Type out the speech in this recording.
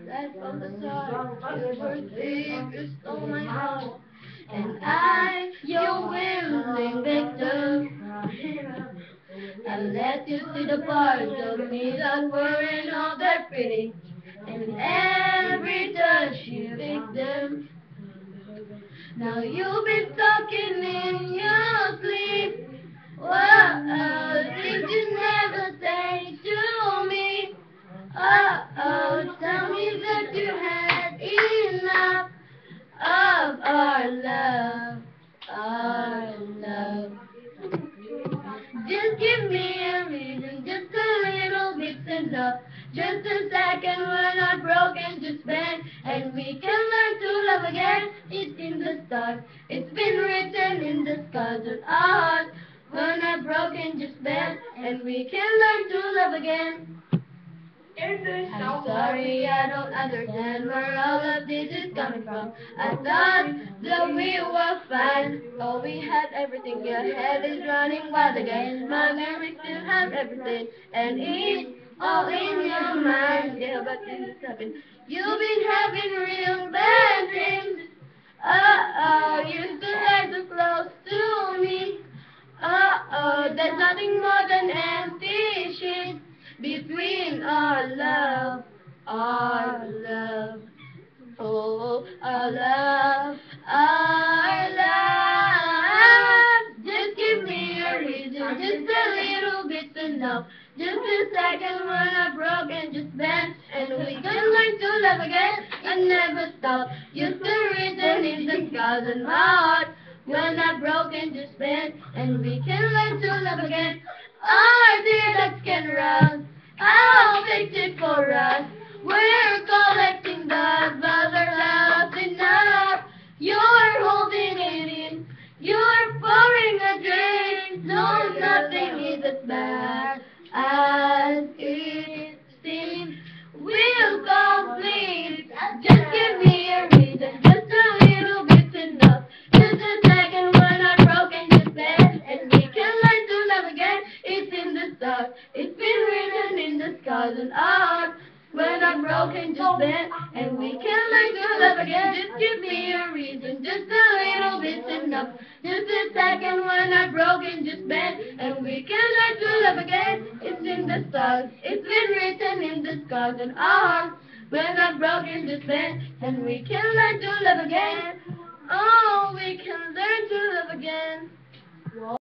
Right from the start, you were thick, you stole my heart, and I, your willing victim. I let you see the parts of me that weren't all that pretty, and in every touch you victim. Now you've been talking in your sleep. Whoa, things you never say to me. Oh, tell me that you had enough of our love, our love. Just give me a reason, just a little bit's enough. Just a second, we're not broken, just bend, and we can learn to love again. It's in the stars, it's been written in the scars of our hearts. We're not broken, just bend, and we can learn to love again. I'm sorry, I don't understand where all of this is coming from. I thought that we were fine. Oh, we had everything. Your head is running wild again. My memory still has everything, and it's all in your mind. Yeah, but this is happening. You've been having real bad dreams. Oh, you still are too close to me. Oh, there's nothing more than empty sheets between our love, our love. Oh, our love, our love. Just give me a reason, just a little bit's enough. Just a second, we're not broken, just bend, and we can learn to love again and never stop. You're still written in the scars in my heart. We're not broken, just bend, and we can learn to love again. Our dear that can run, I'll fix it for us. We're collecting dust, but our love's enough. You're holding it in, you're pouring a drink. No, nothing is as bad as it seems. We'll complete. Just give me a reason, just a little bit's enough. Just a second, we're not broken, just bend, and we can learn to love again. It's in the stars, it's been written in the scars and art. We're not broken, just bend, and we can learn to love again. Just give me a reason, just a little bit's enough. Just a second, we're not broken, just bend, and we can learn to love again. It's in the stars, it's been written in the scars and art. We're not broken, just bend, and we can learn to love again. Oh, we can learn to love again.